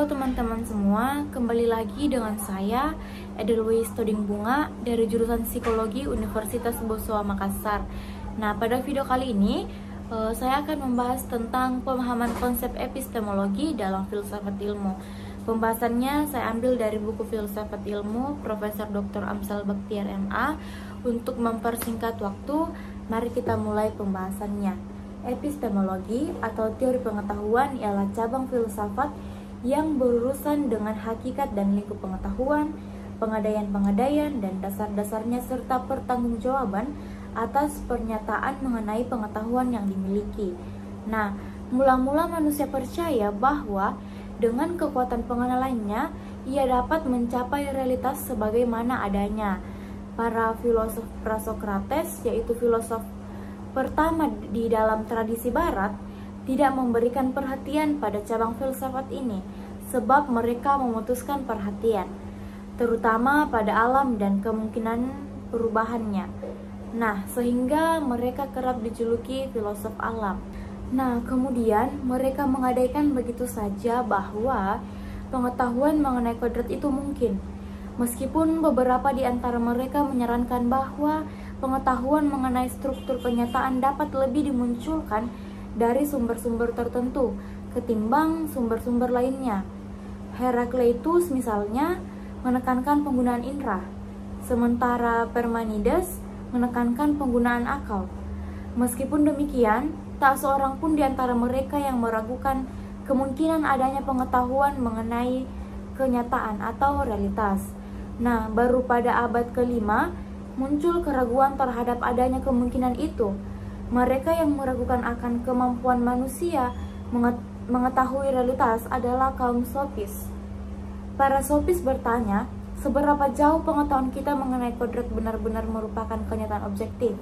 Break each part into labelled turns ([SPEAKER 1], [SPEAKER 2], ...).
[SPEAKER 1] Halo teman-teman semua, kembali lagi dengan saya Edelweiss Toding Bunga dari jurusan Psikologi Universitas Boswa Makassar. Nah, pada video kali ini saya akan membahas tentang pemahaman konsep epistemologi dalam filsafat ilmu. Pembahasannya saya ambil dari buku Filsafat Ilmu Profesor Dr. Amsal Bakhtiar MA. Untuk mempersingkat waktu, mari kita mulai pembahasannya. Epistemologi atau teori pengetahuan ialah cabang filsafat yang berurusan dengan hakikat dan lingkup pengetahuan, pengadaian-pengadaian, dan dasar-dasarnya serta pertanggungjawaban atas pernyataan mengenai pengetahuan yang dimiliki. Nah, mula-mula manusia percaya bahwa dengan kekuatan pengenalannya, ia dapat mencapai realitas sebagaimana adanya. Para filosof Prasokrates, yaitu filosof pertama di dalam tradisi barat, tidak memberikan perhatian pada cabang filsafat ini, sebab mereka memutuskan perhatian, terutama pada alam dan kemungkinan perubahannya. Nah, sehingga mereka kerap dijuluki filosof alam. Nah, kemudian mereka menggadaikan begitu saja bahwa pengetahuan mengenai kodrat itu mungkin, meskipun beberapa di antara mereka menyarankan bahwa pengetahuan mengenai struktur kenyataan dapat lebih dimunculkan dari sumber-sumber tertentu ketimbang sumber-sumber lainnya. Herakleitus misalnya menekankan penggunaan indera, sementara Parmenides menekankan penggunaan akal. Meskipun demikian, tak seorang pun di antara mereka yang meragukan kemungkinan adanya pengetahuan mengenai kenyataan atau realitas. Nah, baru pada abad ke-5 muncul keraguan terhadap adanya kemungkinan itu. Mereka yang meragukan akan kemampuan manusia mengetahui realitas adalah kaum sofis. Para sofis bertanya, seberapa jauh pengetahuan kita mengenai kodrat benar-benar merupakan kenyataan objektif?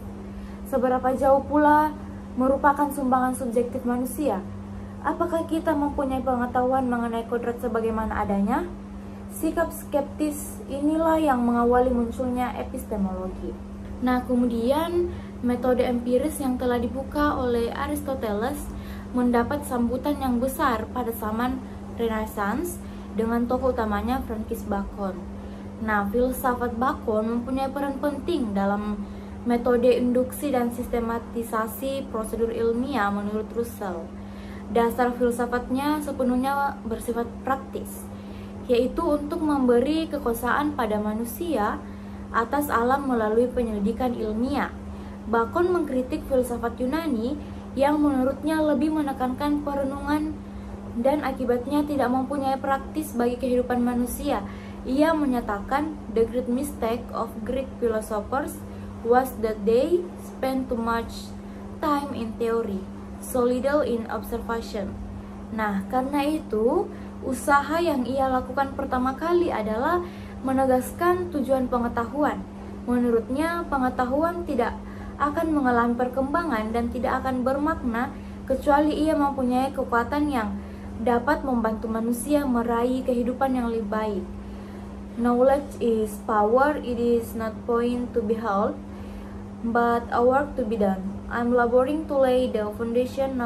[SPEAKER 1] Seberapa jauh pula merupakan sumbangan subjektif manusia? Apakah kita mempunyai pengetahuan mengenai kodrat sebagaimana adanya? Sikap skeptis inilah yang mengawali munculnya epistemologi. Nah, kemudian metode empiris yang telah dibuka oleh Aristoteles mendapat sambutan yang besar pada zaman Renaissance dengan tokoh utamanya Francis Bacon. Nah, filsafat Bacon mempunyai peran penting dalam metode induksi dan sistematisasi prosedur ilmiah menurut Russell. Dasar filsafatnya sepenuhnya bersifat praktis, yaitu untuk memberi kekuasaan pada manusia atas alam melalui penyelidikan ilmiah. Bacon mengkritik filsafat Yunani yang menurutnya lebih menekankan perenungan dan akibatnya tidak mempunyai praktis bagi kehidupan manusia. Ia menyatakan the great mistake of Greek philosophers was that they spent too much time in theory, so little in observation. Nah, karena itu, usaha yang ia lakukan pertama kali adalah menegaskan tujuan pengetahuan. Menurutnya, pengetahuan tidak akan mengalami perkembangan dan tidak akan bermakna kecuali ia mempunyai kekuatan yang dapat membantu manusia meraih kehidupan yang lebih baik. Knowledge is power, it is not point to be held, but a work to be done. I'm laboring to lay the foundation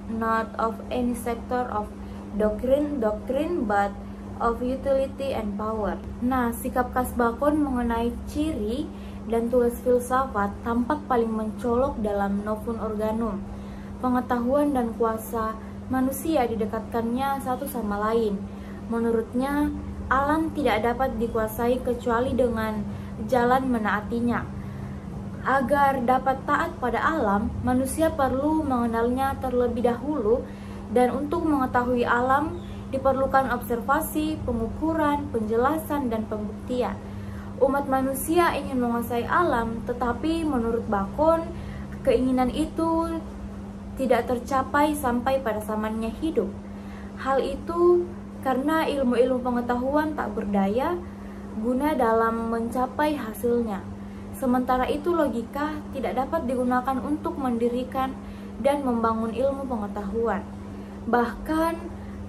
[SPEAKER 1] not of any sector of doctrine, but of utility and power. Nah, sikap khas Bacon mengenai ciri dan tugas filsafat tampak paling mencolok dalam Novum Organum. Pengetahuan dan kuasa manusia didekatkannya satu sama lain. Menurutnya, alam tidak dapat dikuasai kecuali dengan jalan menaatinya. Agar dapat taat pada alam, manusia perlu mengenalnya terlebih dahulu, dan untuk mengetahui alam diperlukan observasi, pengukuran, penjelasan, dan pembuktian. Umat manusia ingin menguasai alam, tetapi menurut Bacon, keinginan itu tidak tercapai sampai pada zamannya hidup. Hal itu karena ilmu-ilmu pengetahuan tak berdaya guna dalam mencapai hasilnya. Sementara itu logika tidak dapat digunakan untuk mendirikan dan membangun ilmu pengetahuan. Bahkan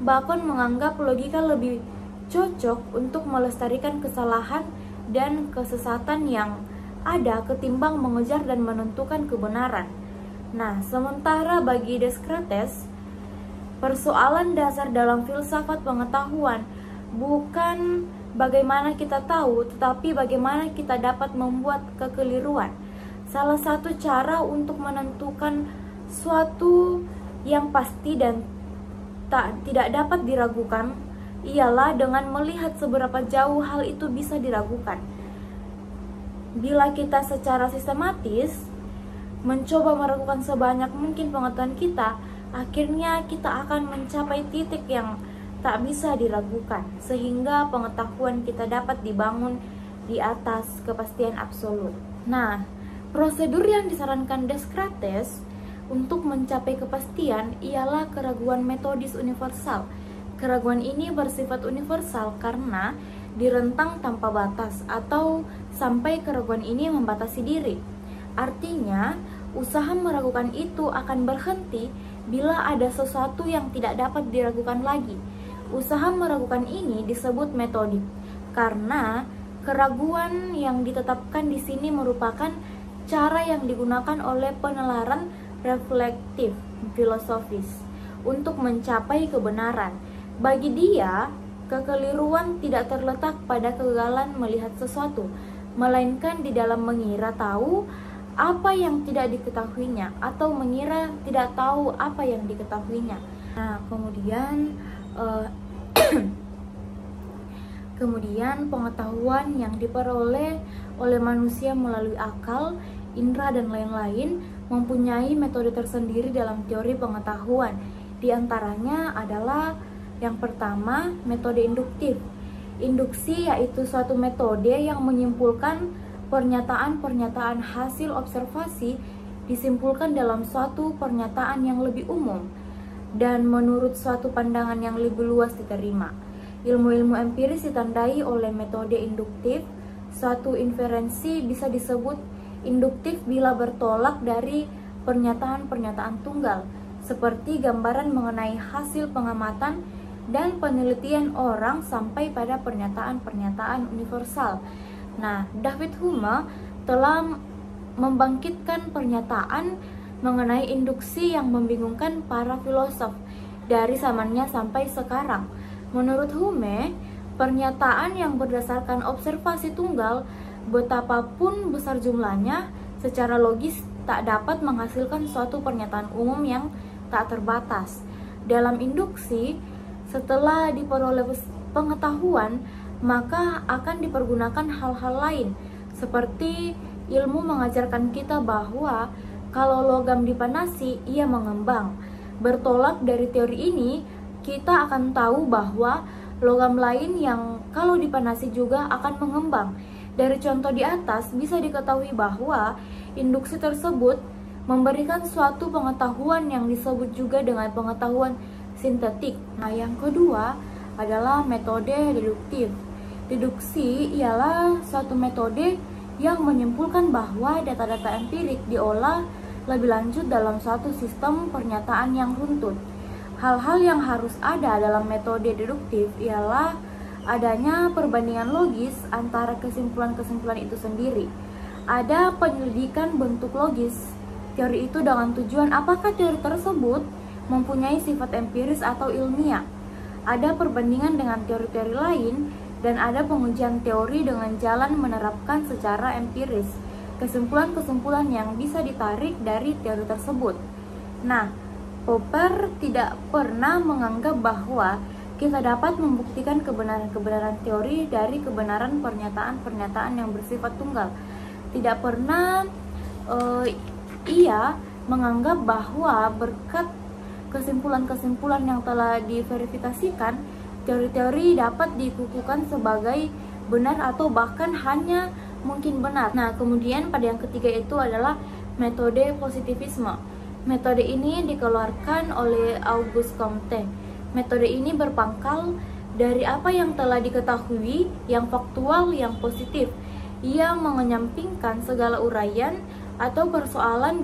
[SPEAKER 1] Bacon menganggap logika lebih cocok untuk melestarikan kesalahan dan kesesatan yang ada ketimbang mengejar dan menentukan kebenaran. Nah, sementara bagi Descartes, Persoalan dasar dalam filsafat pengetahuan bukan bagaimana kita tahu, tetapi bagaimana kita dapat membuat kekeliruan. Salah satu cara untuk menentukan suatu yang pasti dan tidak dapat diragukan ialah dengan melihat seberapa jauh hal itu bisa diragukan. Bila kita secara sistematis mencoba meragukan sebanyak mungkin pengetahuan kita, akhirnya kita akan mencapai titik yang tak bisa diragukan, sehingga pengetahuan kita dapat dibangun di atas kepastian absolut. Nah, prosedur yang disarankan Descartes untuk mencapai kepastian ialah keraguan metodis universal. Keraguan ini bersifat universal karena direntang tanpa batas atau sampai keraguan ini membatasi diri. Artinya, usaha meragukan itu akan berhenti bila ada sesuatu yang tidak dapat diragukan lagi. Usaha meragukan ini disebut metodik karena keraguan yang ditetapkan di sini merupakan cara yang digunakan oleh penelaran reflektif filosofis untuk mencapai kebenaran. Bagi dia, kekeliruan tidak terletak pada kegagalan melihat sesuatu, melainkan di dalam mengira tahu apa yang tidak diketahuinya atau mengira tidak tahu apa yang diketahuinya. Nah, kemudian pengetahuan yang diperoleh oleh manusia melalui akal, indera dan lain-lain mempunyai metode tersendiri dalam teori pengetahuan. Di antaranya adalah yang pertama, metode induktif. Induksi yaitu suatu metode yang menyimpulkan pernyataan-pernyataan hasil observasi disimpulkan dalam suatu pernyataan yang lebih umum dan menurut suatu pandangan yang lebih luas diterima. Ilmu-ilmu empiris ditandai oleh metode induktif. Suatu inferensi bisa disebut induktif bila bertolak dari pernyataan-pernyataan tunggal, seperti gambaran mengenai hasil pengamatan dan penelitian orang sampai pada pernyataan-pernyataan universal. Nah, David Hume telah membangkitkan pernyataan mengenai induksi yang membingungkan para filosof dari zamannya sampai sekarang. Menurut Hume, pernyataan yang berdasarkan observasi tunggal, betapapun besar jumlahnya, secara logis tak dapat menghasilkan suatu pernyataan umum yang tak terbatas. Dalam induksi, setelah diperoleh pengetahuan, maka akan dipergunakan hal-hal lain, seperti ilmu mengajarkan kita bahwa kalau logam dipanasi, ia mengembang. Bertolak dari teori ini, kita akan tahu bahwa logam lain yang kalau dipanasi juga akan mengembang. Dari contoh di atas, bisa diketahui bahwa induksi tersebut memberikan suatu pengetahuan yang disebut juga dengan pengetahuan sintetik. Nah, yang kedua adalah metode deduktif. Deduksi ialah suatu metode yang menyimpulkan bahwa data-data empirik diolah lebih lanjut dalam suatu sistem pernyataan yang runtut. Hal-hal yang harus ada dalam metode deduktif ialah adanya perbandingan logis antara kesimpulan-kesimpulan itu sendiri. Ada penyelidikan bentuk logis teori itu dengan tujuan apakah teori tersebut mempunyai sifat empiris atau ilmiah. Ada perbandingan dengan teori-teori lain dan ada pengujian teori dengan jalan menerapkan secara empiris kesimpulan-kesimpulan yang bisa ditarik dari teori tersebut. Nah, Popper tidak pernah menganggap bahwa kita dapat membuktikan kebenaran-kebenaran teori dari kebenaran pernyataan-pernyataan yang bersifat tunggal. Tidak pernah ia menganggap bahwa berkat kesimpulan-kesimpulan yang telah diverifikasikan, teori-teori dapat dikukuhkan sebagai benar atau bahkan hanya mungkin benar. Nah, kemudian pada yang ketiga itu adalah metode positivisme. Metode ini dikeluarkan oleh Auguste Comte. Metode ini berpangkal dari apa yang telah diketahui, yang faktual, yang positif. Ia mengenyampingkan segala uraian atau persoalan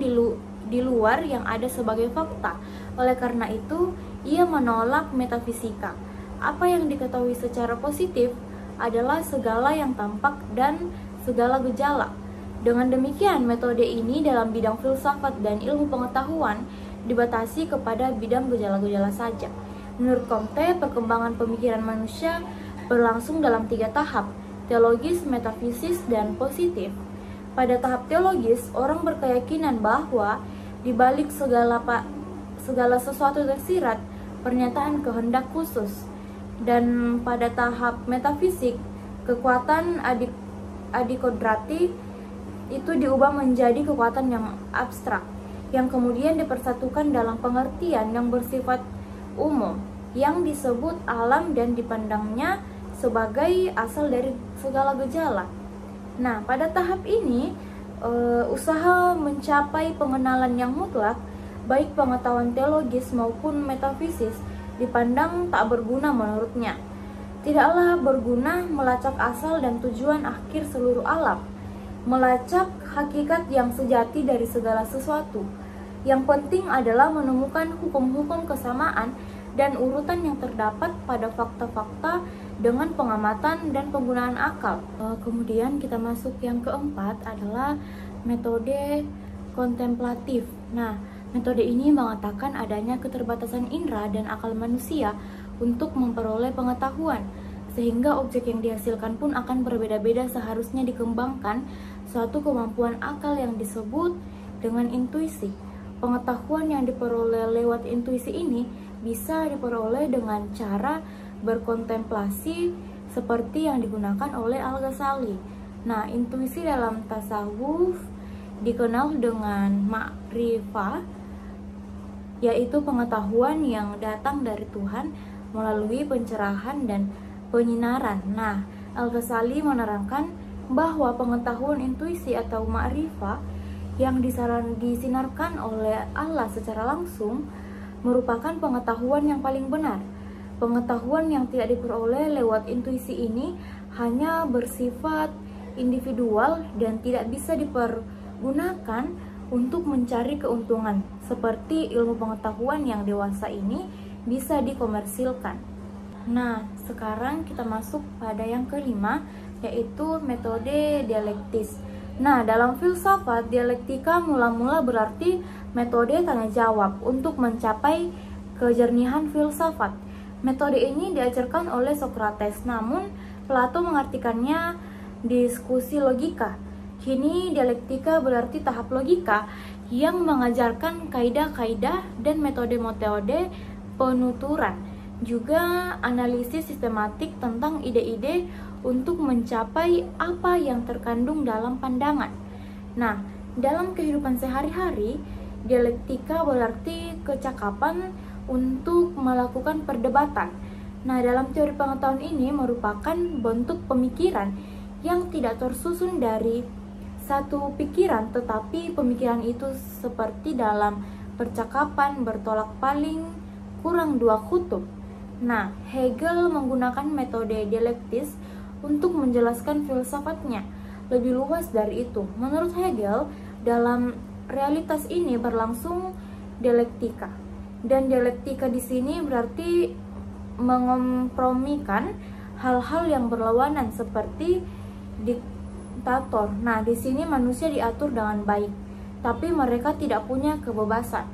[SPEAKER 1] di luar yang ada sebagai fakta. Oleh karena itu, ia menolak metafisika. Apa yang diketahui secara positif adalah segala yang tampak dan segala gejala. Dengan demikian, metode ini dalam bidang filsafat dan ilmu pengetahuan dibatasi kepada bidang gejala-gejala saja. Menurut Comte, perkembangan pemikiran manusia berlangsung dalam 3 tahap, teologis, metafisis, dan positif. Pada tahap teologis, orang berkeyakinan bahwa di balik segala sesuatu tersirat pernyataan kehendak khusus. Dan pada tahap metafisik, kekuatan adikodrati itu diubah menjadi kekuatan yang abstrak, yang kemudian dipersatukan dalam pengertian yang bersifat umum, yang disebut alam dan dipandangnya sebagai asal dari segala gejala. Nah, pada tahap ini, usaha mencapai pengenalan yang mutlak, baik pengetahuan teologis maupun metafisis, dipandang tak berguna menurutnya. Tidaklah berguna melacak asal dan tujuan akhir seluruh alam, melacak hakikat yang sejati dari segala sesuatu. Yang penting adalah menemukan hukum-hukum kesamaan dan urutan yang terdapat pada fakta-fakta dengan pengamatan dan penggunaan akal. Kemudian kita masuk yang keempat adalah metode kontemplatif. Nah, metode ini mengatakan adanya keterbatasan indera dan akal manusia untuk memperoleh pengetahuan, sehingga objek yang dihasilkan pun akan berbeda-beda. Seharusnya dikembangkan suatu kemampuan akal yang disebut dengan intuisi. Pengetahuan yang diperoleh lewat intuisi ini bisa diperoleh dengan cara berkontemplasi seperti yang digunakan oleh Al-Ghazali. Nah, intuisi dalam tasawuf dikenal dengan ma'rifah, yaitu pengetahuan yang datang dari Tuhan melalui pencerahan dan penyinaran. Nah, Al-Ghazali menerangkan bahwa pengetahuan intuisi atau ma'rifah yang disinarkan oleh Allah secara langsung merupakan pengetahuan yang paling benar. Pengetahuan yang tidak diperoleh lewat intuisi ini hanya bersifat individual dan tidak bisa dipergunakan untuk mencari keuntungan. Seperti ilmu pengetahuan yang dewasa ini bisa dikomersilkan. Nah, sekarang kita masuk pada yang kelima, yaitu metode dialektis. Nah, dalam filsafat, dialektika mula-mula berarti metode tanya jawab untuk mencapai kejernihan filsafat. Metode ini diajarkan oleh Socrates, namun Plato mengartikannya diskusi logika. Kini dialektika berarti tahap logika yang mengajarkan kaidah-kaidah dan metode-metode penuturan, juga analisis sistematik tentang ide-ide untuk mencapai apa yang terkandung dalam pandangan. Nah, dalam kehidupan sehari-hari, dialektika berarti kecakapan untuk melakukan perdebatan. Nah, dalam teori pengetahuan ini merupakan bentuk pemikiran yang tidak tersusun dari satu pikiran, tetapi pemikiran itu seperti dalam percakapan bertolak paling kurang 2 kutub. Nah, Hegel menggunakan metode dialektis untuk menjelaskan filsafatnya. Lebih luas dari itu, menurut Hegel, dalam realitas ini berlangsung dialektika. Dan dialektika di sini berarti mengompromikan hal-hal yang berlawanan seperti diktator. Nah, di sini manusia diatur dengan baik, tapi mereka tidak punya kebebasan.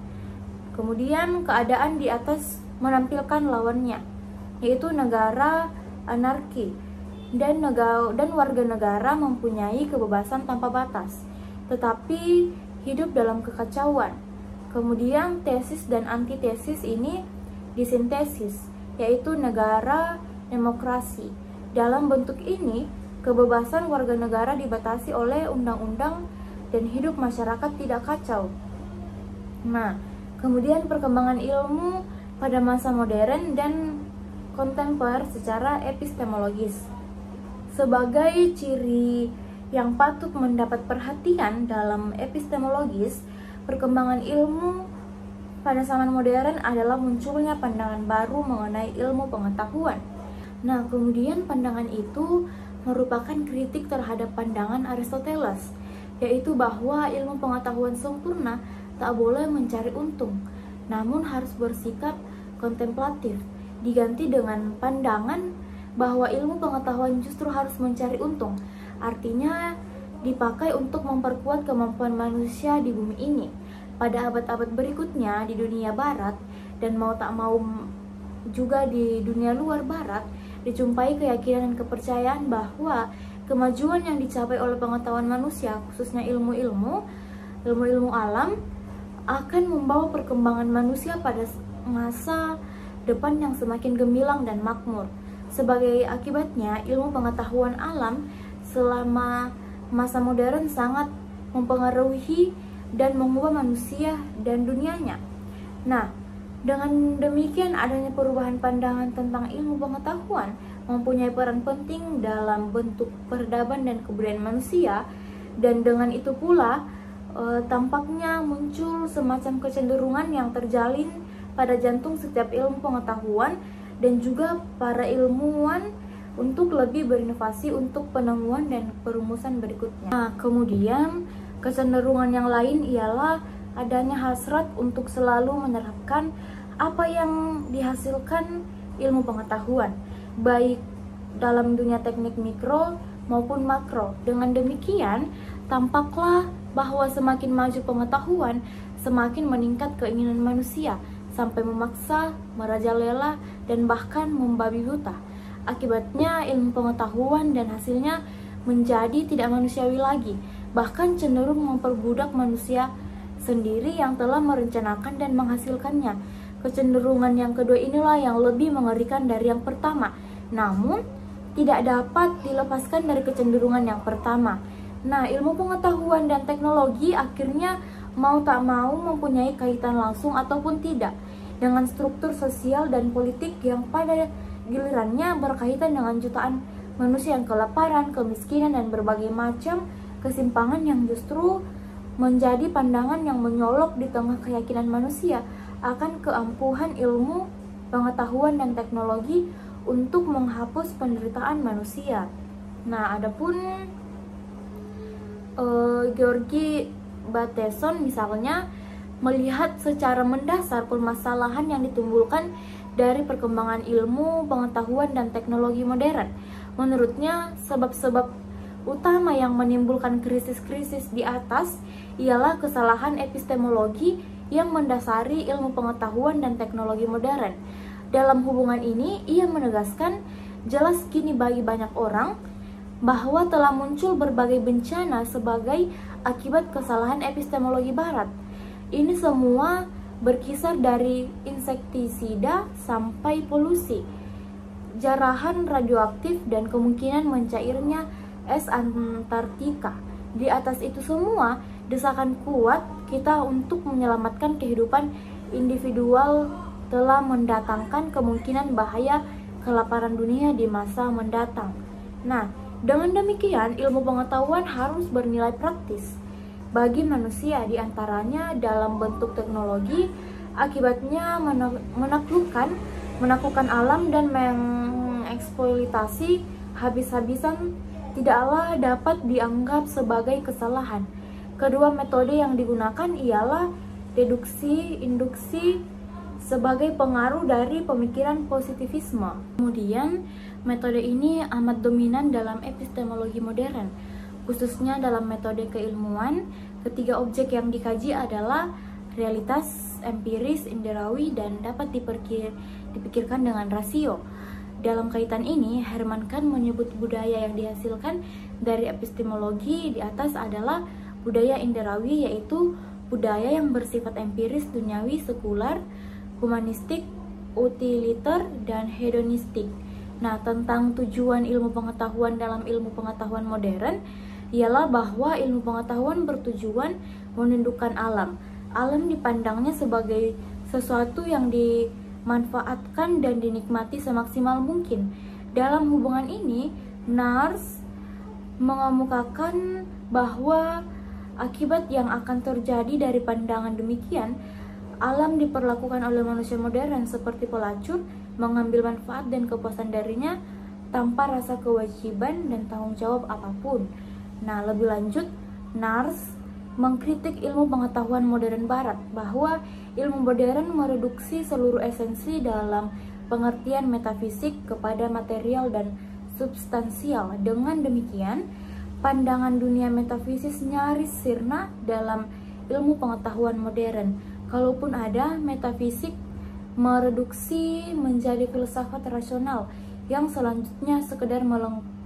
[SPEAKER 1] Kemudian keadaan di atas menampilkan lawannya, yaitu negara anarki dan warga negara mempunyai kebebasan tanpa batas, tetapi hidup dalam kekacauan. Kemudian tesis dan antitesis ini disintesis, yaitu negara demokrasi. Dalam bentuk ini, kebebasan warga negara dibatasi oleh undang-undang dan hidup masyarakat tidak kacau. Nah, kemudian perkembangan ilmu pada masa modern dan kontemporer secara epistemologis. Sebagai ciri yang patut mendapat perhatian dalam epistemologis, perkembangan ilmu pada zaman modern adalah munculnya pandangan baru mengenai ilmu pengetahuan. Nah, kemudian pandangan itu merupakan kritik terhadap pandangan Aristoteles, yaitu bahwa ilmu pengetahuan sempurna tak boleh mencari untung, namun harus bersikap kontemplatif, diganti dengan pandangan bahwa ilmu pengetahuan justru harus mencari untung, artinya dipakai untuk memperkuat kemampuan manusia di bumi ini. pada abad-abad berikutnya di dunia barat dan mau tak mau juga di dunia luar barat dijumpai keyakinan dan kepercayaan bahwa kemajuan yang dicapai oleh pengetahuan manusia, khususnya ilmu-ilmu alam, akan membawa perkembangan manusia pada masa depan yang semakin gemilang dan makmur. Sebagai akibatnya, ilmu pengetahuan alam selama masa modern sangat mempengaruhi dan mengubah manusia dan dunianya. Nah, dengan demikian adanya perubahan pandangan tentang ilmu pengetahuan mempunyai peran penting dalam bentuk peradaban dan kebudayaan manusia, dan dengan itu pula tampaknya muncul semacam kecenderungan yang terjalin pada jantung setiap ilmu pengetahuan dan juga para ilmuwan untuk lebih berinovasi untuk penemuan dan perumusan berikutnya. Nah, kemudian kecenderungan yang lain ialah adanya hasrat untuk selalu menerapkan apa yang dihasilkan ilmu pengetahuan, baik dalam dunia teknik mikro maupun makro. Dengan demikian, tampaklah bahwa semakin maju pengetahuan, semakin meningkat keinginan manusia, sampai memaksa, merajalela, dan bahkan membabi buta. Akibatnya, ilmu pengetahuan dan hasilnya menjadi tidak manusiawi lagi, bahkan cenderung memperbudak manusia sendiri yang telah merencanakan dan menghasilkannya. Kecenderungan yang kedua inilah yang lebih mengerikan dari yang pertama, namun tidak dapat dilepaskan dari kecenderungan yang pertama. Nah, ilmu pengetahuan dan teknologi akhirnya mau tak mau mempunyai kaitan langsung ataupun tidak dengan struktur sosial dan politik yang pada gilirannya berkaitan dengan jutaan manusia yang kelaparan, kemiskinan, dan berbagai macam kesimpangan yang justru menjadi pandangan yang menyolok di tengah keyakinan manusia akan keampuhan ilmu, pengetahuan, dan teknologi untuk menghapus penderitaan manusia. Nah, adapun Georgi Bateson misalnya melihat secara mendasar permasalahan yang ditimbulkan dari perkembangan ilmu, pengetahuan, dan teknologi modern. Menurutnya, sebab-sebab utama yang menimbulkan krisis-krisis di atas ialah kesalahan epistemologi yang mendasari ilmu pengetahuan dan teknologi modern. Dalam hubungan ini, ia menegaskan jelas kini bagi banyak orang bahwa telah muncul berbagai bencana sebagai akibat kesalahan epistemologi barat. Ini semua berkisar dari insektisida sampai polusi, jarahan radioaktif, dan kemungkinan mencairnya es Antartika. Di atas itu semua, desakan kuat kita untuk menyelamatkan kehidupan individual telah mendatangkan kemungkinan bahaya kelaparan dunia di masa mendatang. Nah, dengan demikian, ilmu pengetahuan harus bernilai praktis bagi manusia, diantaranya dalam bentuk teknologi. Akibatnya menaklukkan alam dan mengeksploitasi habis-habisan tidaklah dapat dianggap sebagai kesalahan. Kedua metode yang digunakan ialah deduksi, induksi sebagai pengaruh dari pemikiran positivisme. Kemudian, metode ini amat dominan dalam epistemologi modern, khususnya dalam metode keilmuan. Ketiga objek yang dikaji adalah realitas, empiris, inderawi, dan dapat dipikirkan dengan rasio. Dalam kaitan ini, Herman Kahn menyebut budaya yang dihasilkan dari epistemologi di atas adalah budaya inderawi, yaitu budaya yang bersifat empiris, duniawi, sekular, humanistik, utiliter, dan hedonistik. Nah, tentang tujuan ilmu pengetahuan dalam ilmu pengetahuan modern ialah bahwa ilmu pengetahuan bertujuan menundukkan alam. Alam dipandangnya sebagai sesuatu yang dimanfaatkan dan dinikmati semaksimal mungkin. Dalam hubungan ini, Nars mengemukakan bahwa akibat yang akan terjadi dari pandangan demikian, alam diperlakukan oleh manusia modern seperti pelacur, mengambil manfaat dan kepuasan darinya tanpa rasa kewajiban dan tanggung jawab apapun. Nah, lebih lanjut, Nars mengkritik ilmu pengetahuan modern barat bahwa ilmu modern mereduksi seluruh esensi dalam pengertian metafisik kepada material dan substansial. Dengan demikian, pandangan dunia metafisis nyaris sirna dalam ilmu pengetahuan modern. Kalaupun ada, metafisik mereduksi menjadi filsafat rasional yang selanjutnya sekedar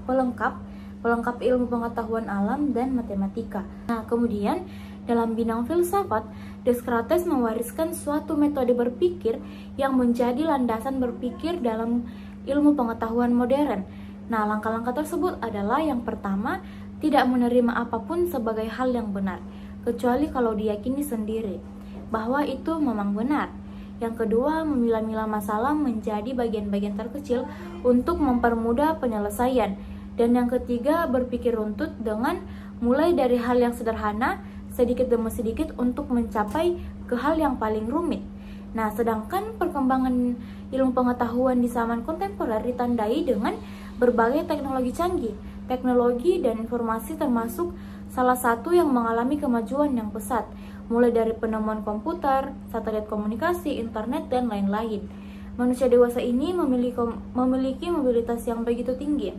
[SPEAKER 1] pelengkap ilmu pengetahuan alam dan matematika. Nah, kemudian dalam bidang filsafat, Descartes mewariskan suatu metode berpikir yang menjadi landasan berpikir dalam ilmu pengetahuan modern. Nah, langkah-langkah tersebut adalah yang pertama, tidak menerima apapun sebagai hal yang benar, kecuali kalau diyakini sendiri bahwa itu memang benar. Yang kedua, memilah-milah masalah menjadi bagian-bagian terkecil untuk mempermudah penyelesaian. Dan yang ketiga, berpikir runtut dengan mulai dari hal yang sederhana, sedikit demi sedikit untuk mencapai ke hal yang paling rumit. Nah, sedangkan perkembangan ilmu pengetahuan di zaman kontemporer ditandai dengan berbagai teknologi canggih. Teknologi dan informasi termasuk salah satu yang mengalami kemajuan yang pesat, mulai dari penemuan komputer, satelit komunikasi, internet, dan lain-lain. Manusia dewasa ini memiliki mobilitas yang begitu tinggi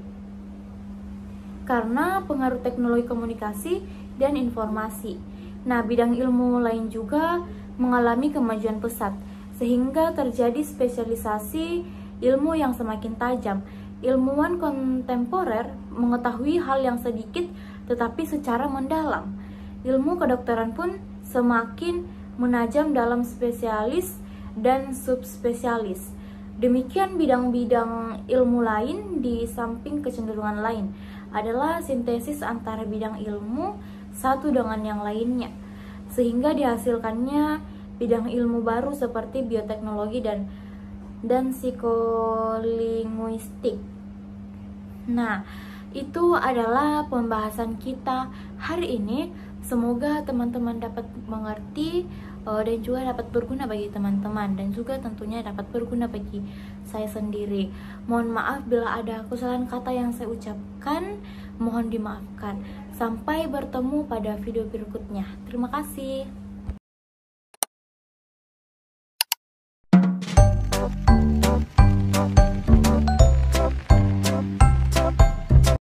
[SPEAKER 1] karena pengaruh teknologi komunikasi dan informasi. Nah, bidang ilmu lain juga mengalami kemajuan pesat, sehingga terjadi spesialisasi ilmu yang semakin tajam. Ilmuwan kontemporer mengetahui hal yang sedikit tetapi secara mendalam. Ilmu kedokteran pun semakin menajam dalam spesialis dan subspesialis. Demikian bidang-bidang ilmu lain di samping kecenderungan lain adalah sintesis antara bidang ilmu satu dengan yang lainnya, sehingga dihasilkannya bidang ilmu baru seperti bioteknologi dan psikolinguistik. Nah, itu adalah pembahasan kita hari ini. Semoga teman-teman dapat mengerti dan juga dapat berguna bagi teman-teman, dan juga tentunya dapat berguna bagi saya sendiri. Mohon maaf bila ada kesalahan kata yang saya ucapkan, mohon dimaafkan. Sampai bertemu pada video berikutnya. Terima kasih.